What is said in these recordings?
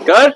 Good?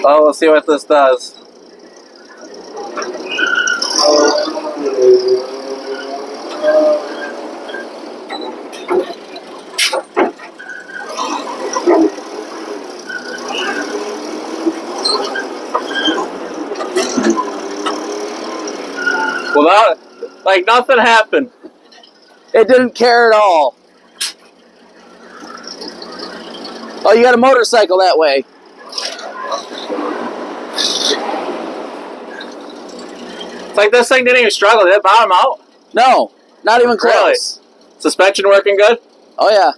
Oh, we'll see what this does. Without, like, nothing happened. It didn't care at all. Oh, you got a motorcycle that way. It's like this thing didn't even struggle. Did it bottom out? No, not even close. Really? Suspension working good? Oh, yeah.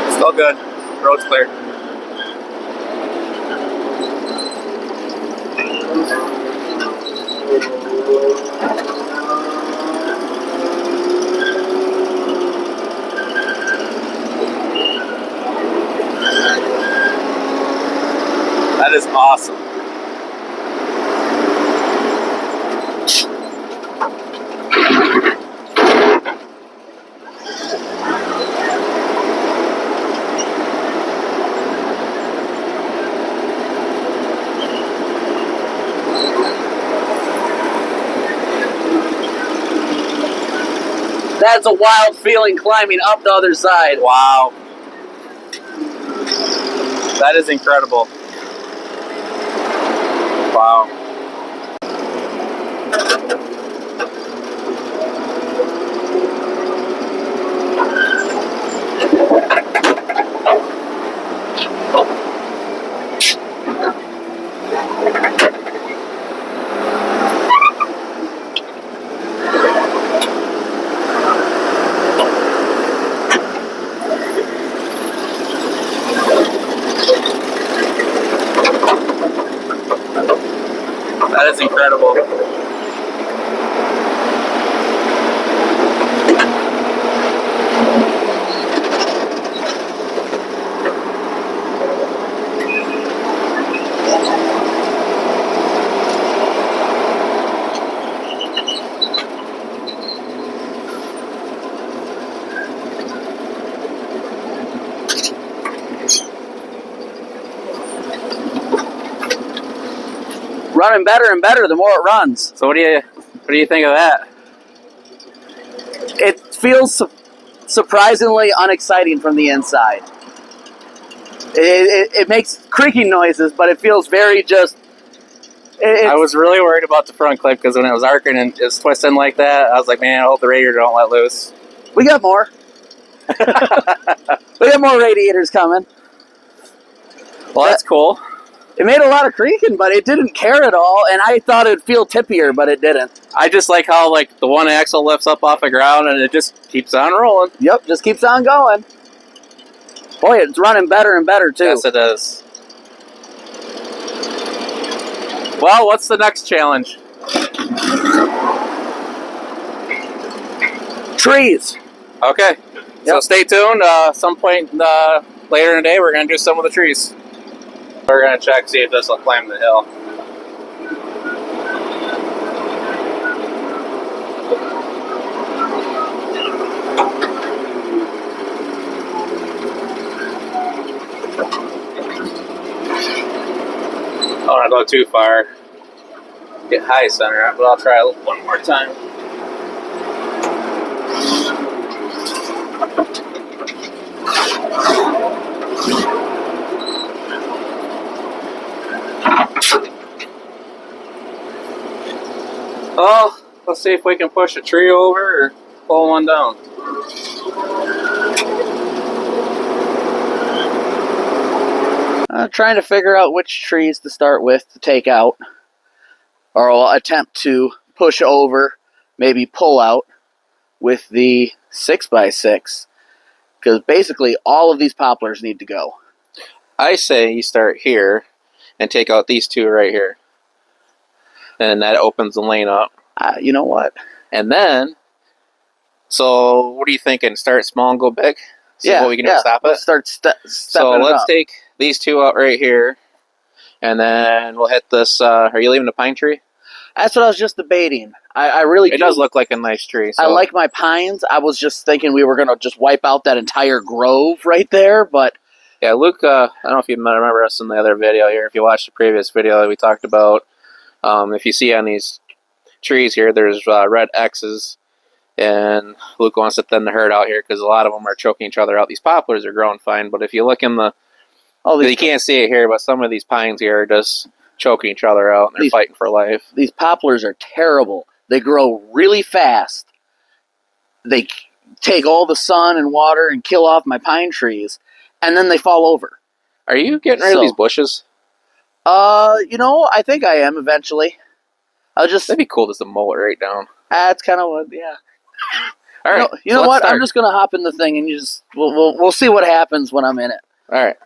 Still good. Road's clear. That is awesome. That's a wild feeling climbing up the other side. Wow. That is incredible. Wow. That is incredible. Running better and better the more it runs. So what do you think of that? It feels surprisingly unexciting from the inside. It makes creaking noises, but it feels very just... I was really worried about the front clip because when it was arcing and it was twisting like that, I was like, man, I hope the radiator don't let loose. We got more. We got more radiators coming. Well, that's cool. It made a lot of creaking, but it didn't care at all, and I thought it'd feel tippier, but it didn't. I just like how like the one axle lifts up off the ground and it just keeps on rolling. Yep, just keeps on going. Boy, it's running better and better, too. Yes, it is. Well, what's the next challenge? trees. Okay. So Yep. stay tuned. Some point later in the day, we're going to do some of the trees. We're going to check, see if this will climb the hill. I don't want to go too far. Get high center, but I'll try one more time. Oh, let's see if we can push a tree over or pull one down. Trying to figure out which trees to start with to take out, or I'll attempt to push over, maybe pull out with the 6x6, because basically all of these poplars need to go. I say you start here and take out these two right here. And that opens the lane up. You know what? And then, so what are you thinking? Start small and go big? See what we can do to stop it? Let's start stepping So it let's up. take these two out right here. And then we'll hit this. Are you leaving the pine tree? That's what I was just debating. I really It does look like a nice tree. So. I like my pines. I was just thinking we were going to just wipe out that entire grove right there, but... Yeah, Luke, I don't know if you remember us in the other video here. If you watched the previous video that we talked about, if you see on these trees here, there's red X's, and Luke wants to thin the herd out here because a lot of them are choking each other out. These poplars are growing fine, but if you look in the... you can't see it here, but some of these pines here are just choking each other out, and they're fighting for life. These poplars are terrible. They grow really fast. They take all the sun and water and kill off my pine trees, and then they fall over. Are you getting rid of these bushes? You know, I think I am eventually. That'd be cool just to mow it right down. That's kind of what, yeah. All right. You know what? I'm just gonna hop in the thing and we'll see what happens when I'm in it. All right.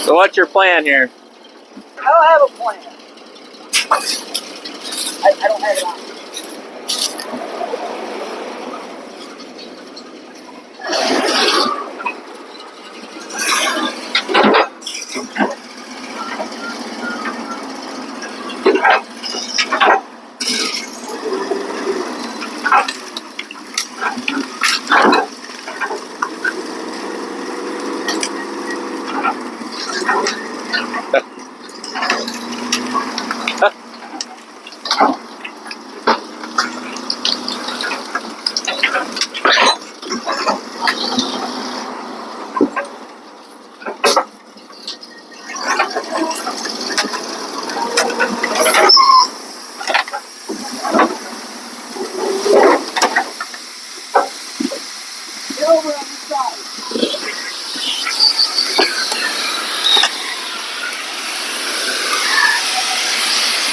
So what's your plan here? I don't have a plan. I don't have it on.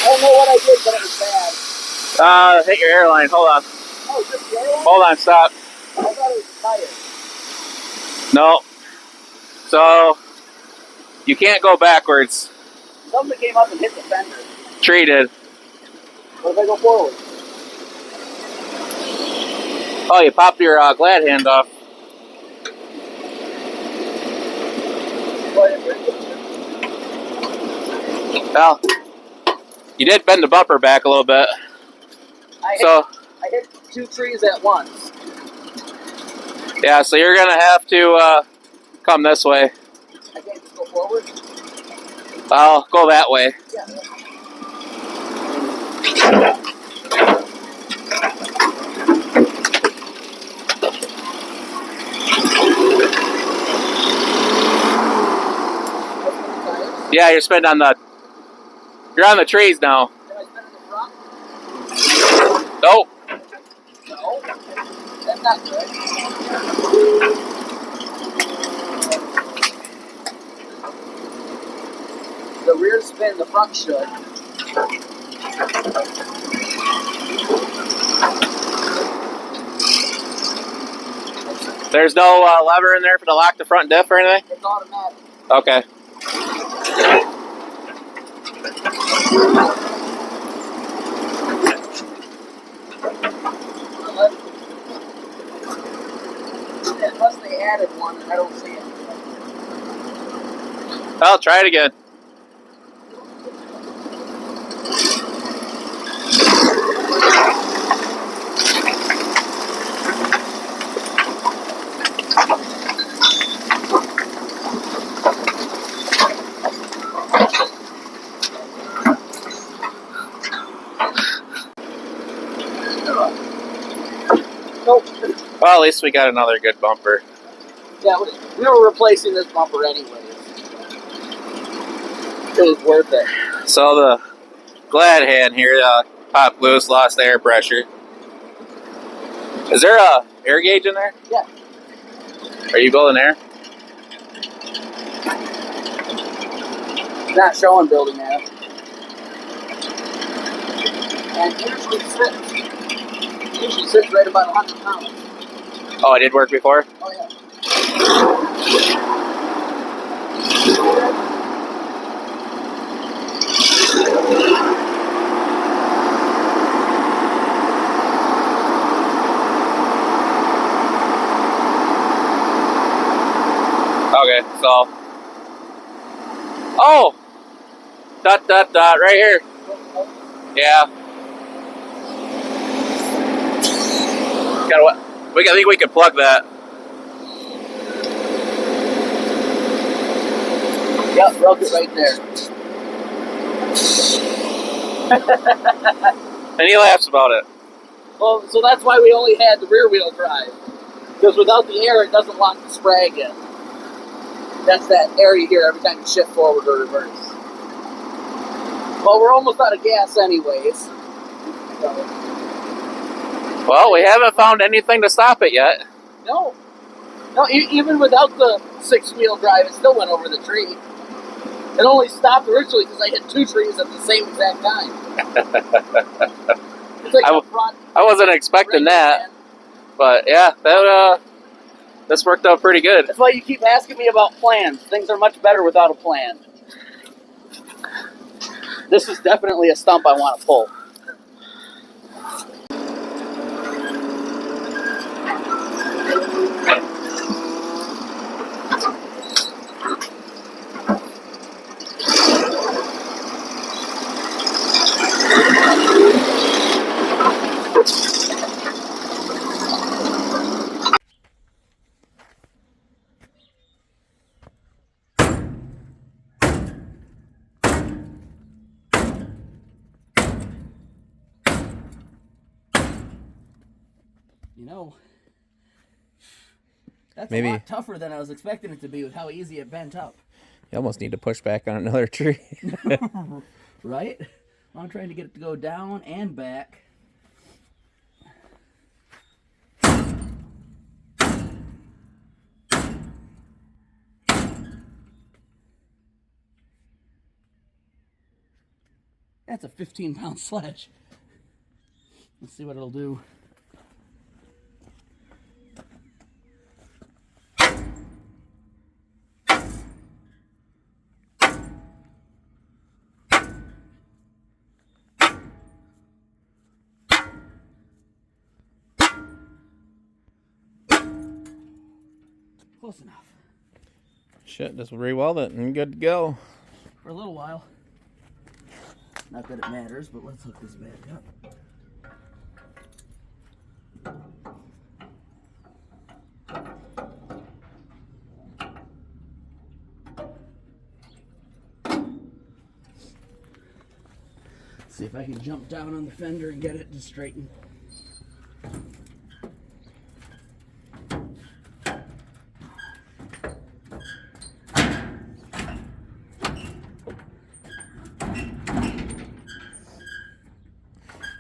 I don't know what I did, but it was bad. Hit your airline. Hold on. Oh, just the airline? Hold on, stop. I thought it was tire. No. So, you can't go backwards. Something came up and hit the fender. Treated. What if I go forward? Oh, you popped your glad hand off. Well, you did bend the bumper back a little bit. I hit 2 trees at once. Yeah, so you're going to have to come this way. I can't just go forward? I'll go that way. Yeah. Yeah, you're on the trees now. Nope. No, that's not good. The rear spin, the front should. There's no lever in there for to lock the front diff or anything? It's automatic. Okay. Unless they added one, I don't see it. Well, try it again. Nope. Well, at least we got another good bumper. Yeah, we were replacing this bumper anyways. It was worth it. So the glad hand here popped loose, lost air pressure. Is there a air gauge in there? Yeah. Are you building air? Not showing building air. And usually sits right about 100 pounds. Oh, it did work before? Oh yeah. Okay, so. Oh! Dot, dot, dot, right here. Yeah. I think we could plug that. Yep, broke it right there. And he laughs about it. Well, so that's why we only had the rear wheel drive. Because without the air, it doesn't lock the sprag in. That's that air you hear every time you shift forward or reverse. Well, we're almost out of gas anyways. So. Well, we haven't found anything to stop it yet. No. No, even without the 6-wheel drive, it still went over the tree. It only stopped originally because I hit 2 trees at the same exact time. It's like I wasn't expecting that. But yeah, this worked out pretty good. That's why you keep asking me about plans. Things are much better without a plan. This is definitely a stump I want to pull. You know, that's a lot tougher than I was expecting it to be with how easy it bent up. You almost need to push back on another tree. Right? I'm trying to get it to go down and back. That's a 15-pound sledge. Let's see what it'll do. Close enough. Shit, just re-weld it and good to go. For a little while. Not that it matters, but let's hook this back up. See if I can jump down on the fender and get it to straighten.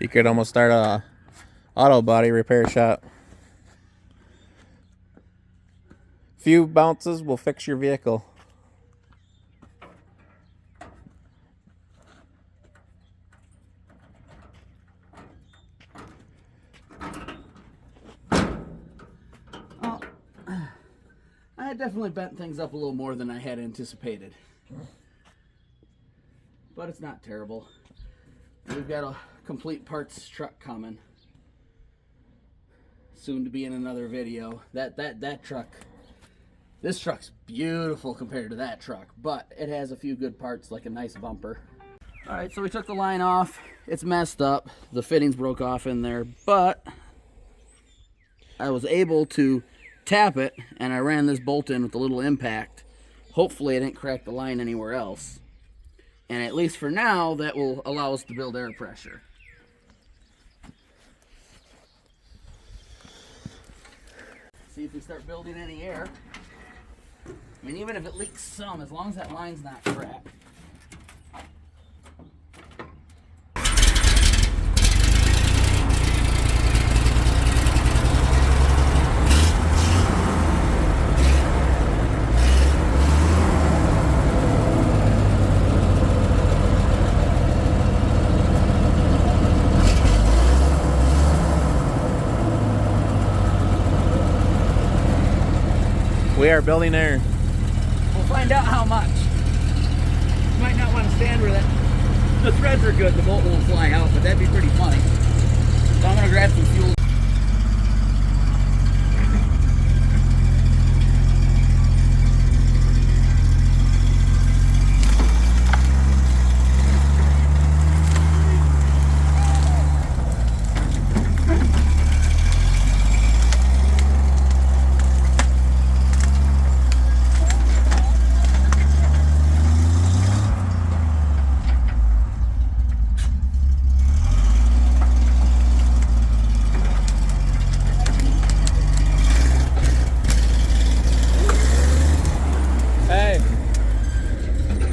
You could almost start a Auto body repair shop. Few bounces will fix your vehicle. Oh, I had definitely bent things up a little more than I had anticipated. But it's not terrible. We've got a complete parts truck coming. Soon to be in another video. That truck, this truck's beautiful compared to that truck, but it has a few good parts like a nice bumper. Alright, so we took the line off. It's messed up. The fittings broke off in there, but I was able to tap it and I ran this bolt in with a little impact. Hopefully I didn't crack the line anywhere else. And at least for now, that will allow us to build air pressure. See if we start building any air. I mean, even if it leaks some, as long as that line's not cracked. We are building air. We'll find out how much. You might not want to stand where the threads are good, the bolt won't fly out, but that'd be pretty funny. So I'm gonna grab some fuel.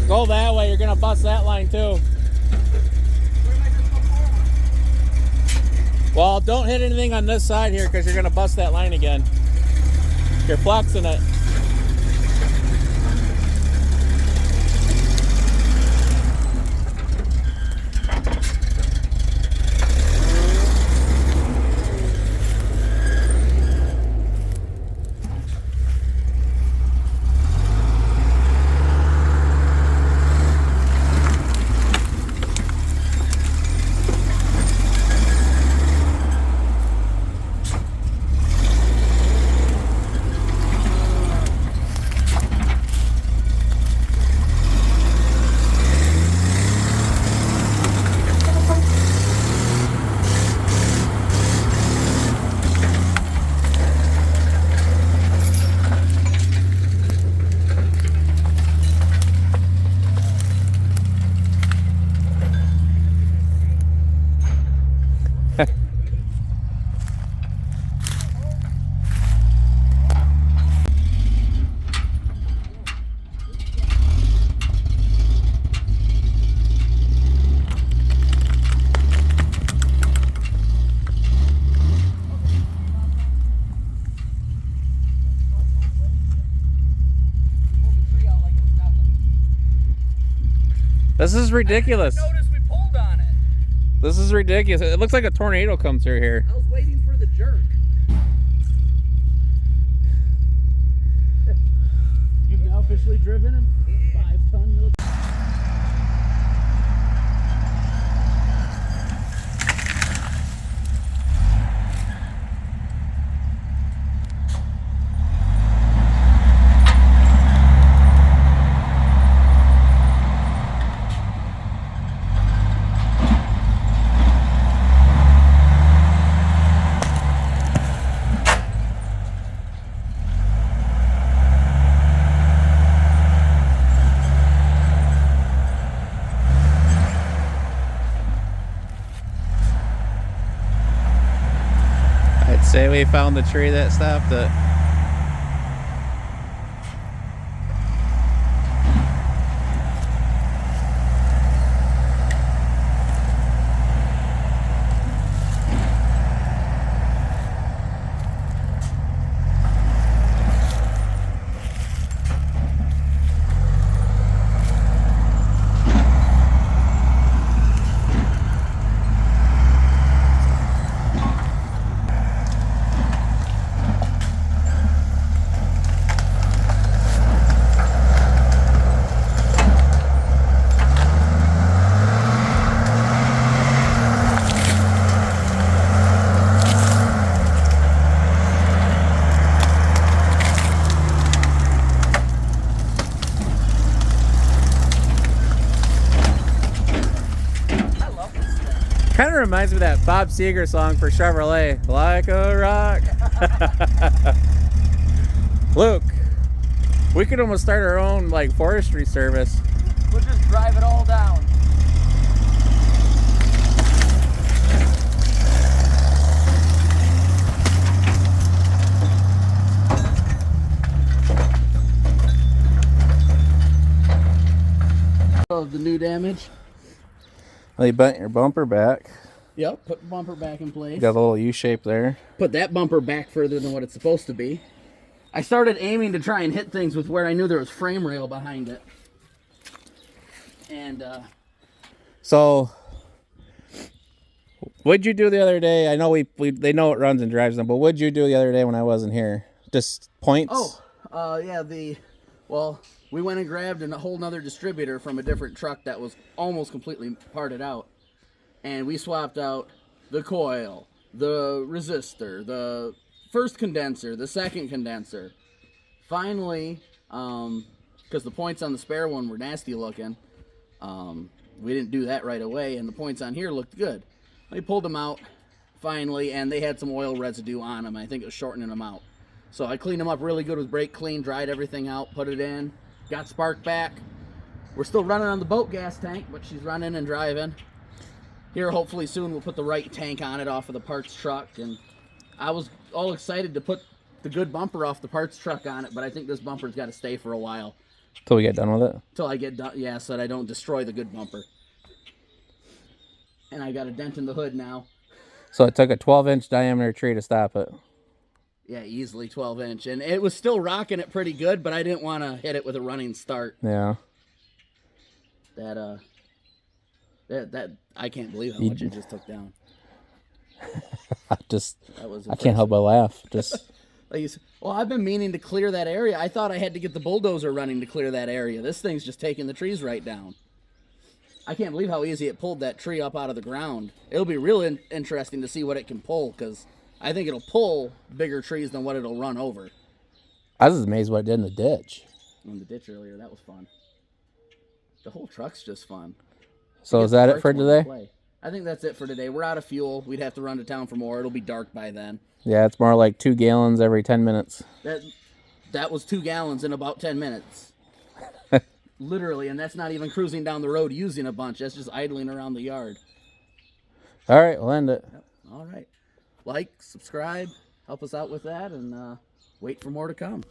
Go that way, you're gonna bust that line too. Well, don't hit anything on this side here because you're gonna bust that line again. You're flexing it. This is ridiculous. I noticed we pulled on it. This is ridiculous. It looks like a tornado come through here. I was waiting for the jerk. You've now officially driven a 5-ton military. I'd say we found the tree that stopped it. reminds me of that Bob Seger song for Chevrolet, Like a Rock. Luke, we could almost start our own like forestry service. We'll just drive it all down. Of the new damage. Well, you bent your bumper back. Yep, put the bumper back in place. Got a little U shape there. Put that bumper back further than what it's supposed to be. I started aiming to try and hit things with where I knew there was frame rail behind it. And so what'd you do the other day? I know they know it runs and drives them, but what'd you do the other day when I wasn't here? Just points? Yeah, well, we went and grabbed a whole nother distributor from a different truck that was almost completely parted out. And we swapped out the coil, the resistor, the first condenser, the second condenser. Finally, because the points on the spare one were nasty looking, we didn't do that right away, and the points on here looked good. We pulled them out finally, and they had some oil residue on them. I think it was shortening them out. So I cleaned them up really good with brake clean, dried everything out, put it in, got spark back. We're still running on the boat gas tank, but she's running and driving. Here, hopefully soon, we'll put the right tank on it off of the parts truck. And I was all excited to put the good bumper off the parts truck on it, but I think this bumper's got to stay for a while. Till we get done with it? Till I get done, yeah, so that I don't destroy the good bumper. And I got a dent in the hood now. So it took a 12-inch diameter tree to stop it. Yeah, easily 12-inch. And it was still rocking it pretty good, but I didn't want to hit it with a running start. Yeah. That I can't believe how much it just took down. I can't help but laugh. Just well, I've been meaning to clear that area. I thought I had to get the bulldozer running to clear that area. This thing's just taking the trees right down. I can't believe how easy it pulled that tree up out of the ground. It'll be real interesting to see what it can pull, because I think it'll pull bigger trees than what it'll run over. I was amazed what it did in the ditch. In the ditch earlier, that was fun. The whole truck's just fun. So is that it for today? I think that's it for today. We're out of fuel. We'd have to run to town for more. It'll be dark by then. Yeah, it's more like 2 gallons every 10 minutes. That was 2 gallons in about 10 minutes. Literally, and that's not even cruising down the road using a bunch. That's just idling around the yard. All right, we'll end it. Yep. All right. Like, subscribe, help us out with that, and wait for more to come.